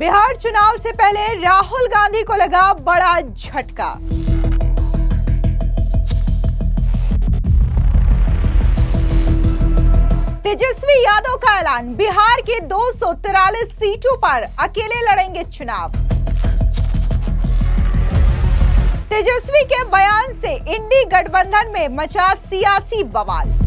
बिहार चुनाव से पहले राहुल गांधी को लगा बड़ा झटका। तेजस्वी यादव का ऐलान, बिहार की 243 सीटों पर अकेले लड़ेंगे चुनाव। तेजस्वी के बयान से इंडी गठबंधन में मचा सियासी बवाल।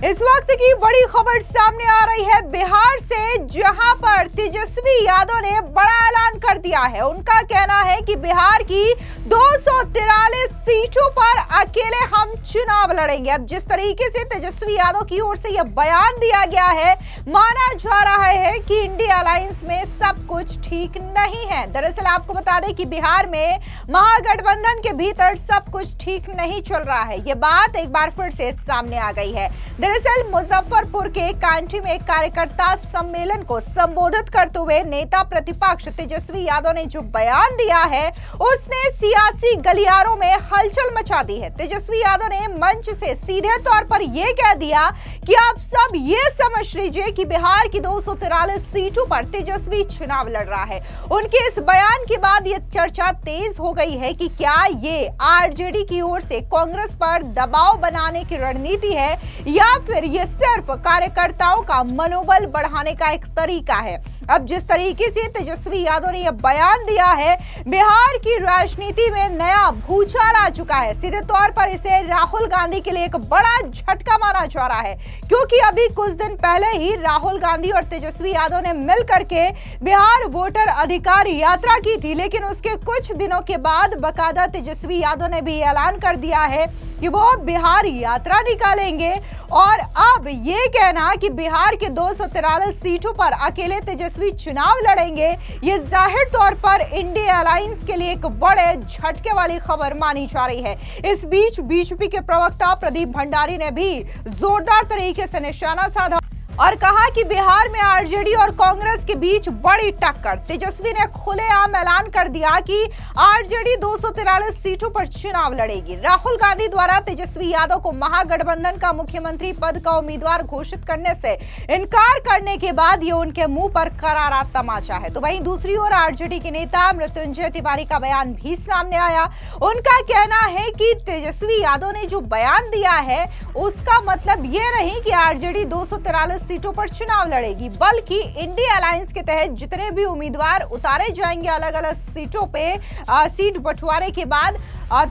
इस वक्त की बड़ी खबर सामने आ रही है बिहार से, जहां पर तेजस्वी यादव ने बड़ा ऐलान कर दिया है। उनका कहना है कि बिहार की 243 सीटों पर अकेले हम चुनाव लड़ेंगे। अब जिस तरीके से तेजस्वी यादव की ओर से यह बयान दिया गया है, माना जा रहा है कि इंडिया अलायंस में सब कुछ ठीक नहीं है। दरअसल आपको बता दें कि बिहार में महागठबंधन के भीतर सब कुछ ठीक नहीं चल रहा है। यह बात एक बार फिर से सामने आ गई है। दरअसल मुजफ्फरपुर के कांठी में एक कार्यकर्ता सम्मेलन को संबोधित करते हुए नेता प्रतिपक्ष तेजस्वी यादव ने जो बयान दिया है, उसने सियासी गलियारों में हलचल मचा दी है। तेजस्वी यादव ने मंच से सीधे तौर पर यह कह दिया कि आप सब ये समझ लीजिए कि बिहार की 243 सीटों पर तेजस्वी चुनाव लड़ रहा है। उनके इस बयान के बाद यह चर्चा तेज हो गई है कि क्या ये आरजेडी की ओर से कांग्रेस पर दबाव बनाने की रणनीति है या फिर ये सिर्फ कार्यकर्ताओं का मनोबल बढ़ाने का एक तरीका है। अब जिस तरीके से तेजस्वी यादव ने यह बयान दिया है, बिहार की राजनीति में नया भूचाल आ चुका है। सीधे तौर पर इसे राहुल गांधी के लिए एक बड़ा झटका माना जा रहा है, क्योंकि अभी कुछ दिन पहले ही राहुल गांधी और तेजस्वी यादव ने मिलकर के बिहार वोटर अधिकार यात्रा की थी, लेकिन उसके कुछ दिनों के बाद बकायदा तेजस्वी यादव ने भी ऐलान कर दिया है कि वो बिहार यात्रा निकालेंगे। और अब ये कहना कि बिहार के 243 सीटों पर अकेले तेजस्वी चुनाव लड़ेंगे, ये जाहिर तौर पर इंडिया अलायंस के लिए एक बड़े झटके वाली खबर मानी जा रही है। इस बीच बीजेपी के प्रवक्ता प्रदीप भंडारी ने भी जोरदार तरीके से निशाना साधा और कहा कि बिहार में आरजेडी और कांग्रेस के बीच बड़ी टक्कर। तेजस्वी ने खुलेआम ऐलान कर दिया कि आरजेडी 243 सीटों पर चुनाव लड़ेगी। राहुल गांधी द्वारा तेजस्वी यादव को महागठबंधन का मुख्यमंत्री पद का उम्मीदवार घोषित करने से इनकार करने के बाद ये उनके मुंह पर करारा तमाचा है। तो वहीं दूसरी ओर आरजेडी के नेता मृत्युंजय तिवारी का बयान भी सामने आया। उनका कहना है कि तेजस्वी यादव ने जो बयान दिया है, उसका मतलब ये नहीं कि आरजेडी 243 सीटों पर चुनाव लड़ेगी, बल्कि इंडिया अलायंस के तहत जितने भी उम्मीदवार उतारे जाएंगे अलग अलग सीटों पे सीट बंटवारे के बाद,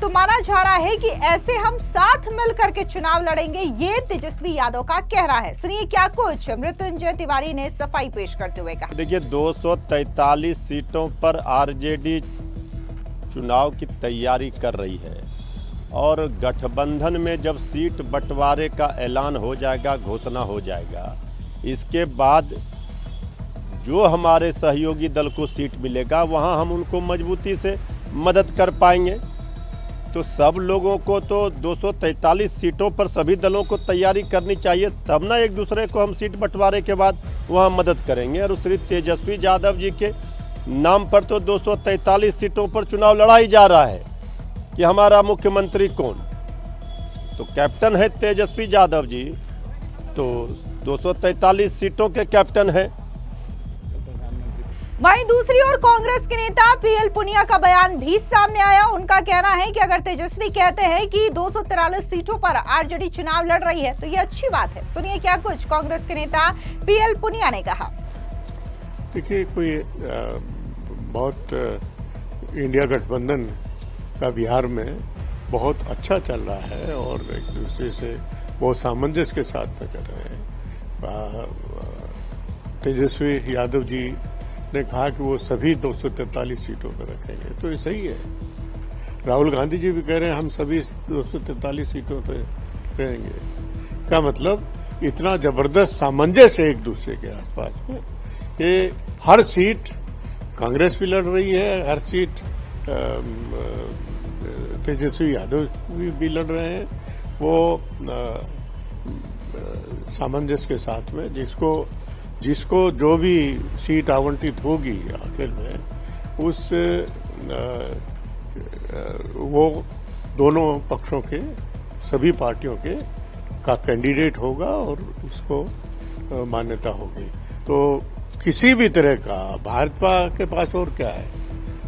तो माना जा रहा है कि ऐसे हम साथ मिलकर के चुनाव लड़ेंगे। ये तेजस्वी यादव का कहना है। सुनिए क्या कुछ मृत्युंजय तिवारी ने सफाई पेश करते हुए कहा। देखिए, 243 सीटों पर आरजेडी चुनाव की तैयारी कर रही है और गठबंधन में जब सीट बंटवारे का ऐलान हो जाएगा, घोषणा हो जाएगा, इसके बाद जो हमारे सहयोगी दल को सीट मिलेगा वहां हम उनको मजबूती से मदद कर पाएंगे। तो सब लोगों को तो 243 सीटों पर सभी दलों को तैयारी करनी चाहिए, तब ना एक दूसरे को हम सीट बंटवारे के बाद वहां मदद करेंगे। और श्री तेजस्वी यादव जी के नाम पर तो 243 सीटों पर चुनाव लड़ाई जा रहा है कि हमारा मुख्यमंत्री कौन, तो कैप्टन है तेजस्वी यादव जी, तो 243 सीटों के कैप्टन हैं। वहीं दूसरी ओर कांग्रेस के नेता पीएल पुनिया का बयान भी सामने आया। उनका कहना है कि अगर तेजस्वी कहते हैं कि 243 सीटों पर आरजेडी चुनाव लड़ रही है, तो ये अच्छी बात है। सुनिए क्या कुछ कांग्रेस के नेता पीएल पुनिया ने कहा। देखिए, कोई बहुत इंडिया गठबंधन का बिहार में बहुत अच्छा चल रहा है और एक दूसरे से बहुत सामंजस्य के साथ में कर रहे हैं। तेजस्वी यादव जी ने कहा कि वो सभी 243 सीटों पर रखेंगे, तो ये सही है। राहुल गांधी जी भी कह रहे हैं हम सभी 243 सीटों पर रहेंगे। का मतलब इतना जबरदस्त सामंजस्य एक दूसरे के आसपास में कि हर सीट कांग्रेस भी लड़ रही है, हर सीट तेजस्वी यादव भी लड़ रहे हैं। वो सामंजस्य के साथ में जिसको जो भी सीट आवंटित होगी आखिर में, उस वो दोनों पक्षों के सभी पार्टियों के का कैंडिडेट होगा और उसको मान्यता होगी। तो किसी भी तरह का भाजपा के पास और क्या है,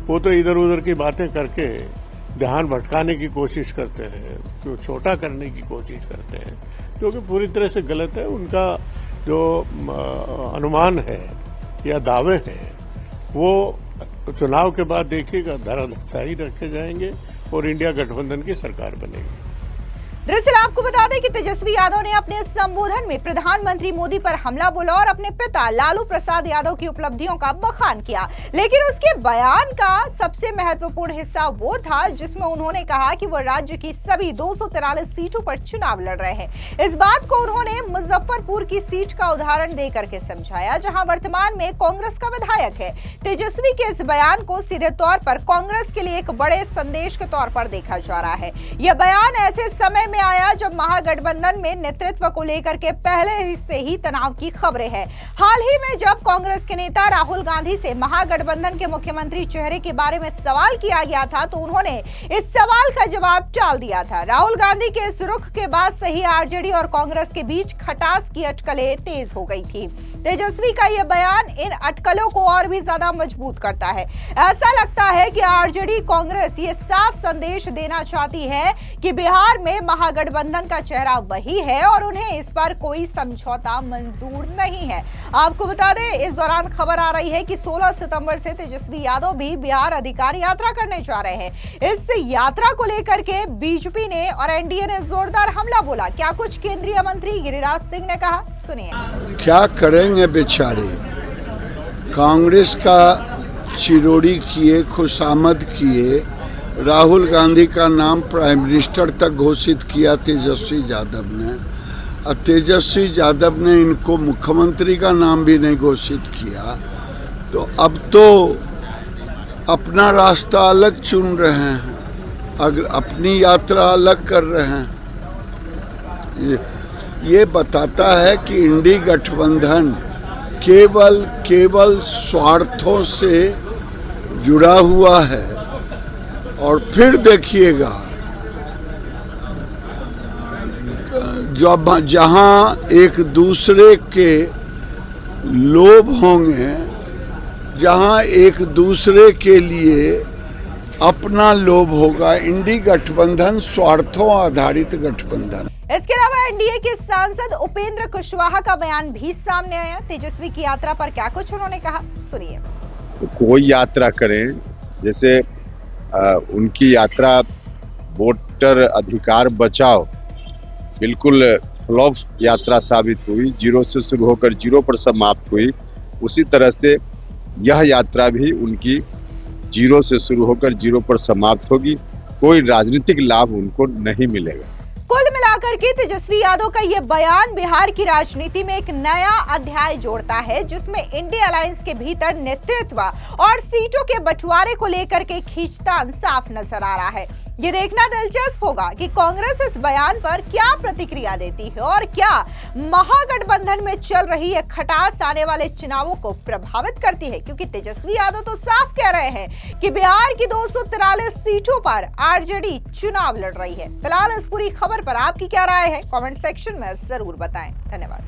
वो तो इधर उधर की बातें करके ध्यान भटकाने की कोशिश करते हैं, तो छोटा करने की कोशिश करते हैं, जो कि पूरी तरह से गलत है। उनका जो अनुमान है या दावे हैं वो चुनाव के बाद देखिएगा धराशायी रखे जाएंगे और इंडिया गठबंधन की सरकार बनेगी। दरअसल आपको बता दें कि तेजस्वी यादव ने अपने संबोधन में प्रधानमंत्री मोदी पर हमला बोला और अपने पिता लालू प्रसाद यादव की उपलब्धियों का बखान किया, लेकिन उसके बयान का सबसे महत्वपूर्ण हिस्सा वो था जिसमें उन्होंने कहा कि वो राज्य की सभी 243 सीटों पर चुनाव लड़ रहे हैं। इस बात को उन्होंने मुजफ्फरपुर की सीट का उदाहरण देकर के समझाया, जहां वर्तमान में कांग्रेस का विधायक है। तेजस्वी के इस बयान को सीधे तौर पर कांग्रेस के लिए एक बड़े संदेश के तौर पर देखा जा रहा है। यह बयान ऐसे समय में आया जब महागठबंधन में नेतृत्व को लेकर के पहले से ही तनाव की खबरें हैं। हाल ही में जब कांग्रेस के नेता राहुल गांधी से महागठबंधन के मुख्यमंत्री चेहरे के बारे में सवाल किया गया था, तो उन्होंने इस सवाल का जवाब टाल दिया था। राहुल गांधी के इस रुख के बाद से ही आरजेडी और कांग्रेस के बीच खटास की अटकलें तेज हो गई थी। तेजस्वी का यह बयान इन अटकलों को और भी ज्यादा मजबूत करता है। ऐसा लगता है कि आरजेडी कांग्रेस ये साफ संदेश देना चाहती है कि बिहार में महागठबंधन का चेहरा वही है और उन्हें इस पर कोई समझौता मंजूर नहीं है। आपको बता दें, इस दौरान खबर आ रही है कि 16 सितंबर से तेजस्वी यादव भी बिहार अधिकार यात्रा करने जा रहे हैं। इस यात्रा को लेकर के बीजेपी ने और एनडीए ने जोरदार हमला बोला। क्या कुछ केंद्रीय मंत्री गिरिराज सिंह ने कहा, सुनिए। क्या करेंगे बेचारे, कांग्रेस का चिरोड़ी किए, खुशामद किए, राहुल गांधी का नाम प्राइम मिनिस्टर तक घोषित किया तेजस्वी यादव ने, और तेजस्वी यादव ने इनको मुख्यमंत्री का नाम भी नहीं घोषित किया। तो अब तो अपना रास्ता अलग चुन रहे हैं, अगर अपनी यात्रा अलग कर रहे हैं। ये बताता है कि इंडी गठबंधन केवल स्वार्थों से जुड़ा हुआ है। और फिर देखिएगा, जब जहां एक दूसरे के लोभ होंगे, जहां एक दूसरे के लिए अपना लोभ होगा, इंडी गठबंधन स्वार्थों आधारित गठबंधन। इसके अलावा एनडीए के सांसद उपेंद्र कुशवाहा का बयान भी सामने आया। तेजस्वी की यात्रा पर क्या कुछ उन्होंने कहा, सुनिए। तो कोई यात्रा करें, जैसे उनकी यात्रा वोटर अधिकार बचाओ बिल्कुल फ्लॉप यात्रा साबित हुई, 0 से शुरू होकर 0 पर समाप्त हुई। उसी तरह से यह यात्रा भी उनकी 0 से शुरू होकर 0 पर समाप्त होगी। कोई राजनीतिक लाभ उनको नहीं मिलेगा। कुल मिलाकर के तेजस्वी यादव का यह बयान बिहार की राजनीति में एक नया अध्याय जोड़ता है, जिसमें इंडिया अलायंस के भीतर नेतृत्व और सीटों के बंटवारे को लेकर के खींचतान साफ नजर आ रहा है। ये देखना दिलचस्प होगा कि कांग्रेस इस बयान पर क्या प्रतिक्रिया देती है और क्या महागठबंधन में चल रही है खटास आने वाले चुनावों को प्रभावित करती है, क्योंकि तेजस्वी यादव तो साफ कह रहे हैं कि बिहार की 243 सीटों पर आरजेडी चुनाव लड़ रही है। फिलहाल इस पूरी खबर पर आपकी क्या राय है, कमेंट सेक्शन में जरूर बताएं। धन्यवाद।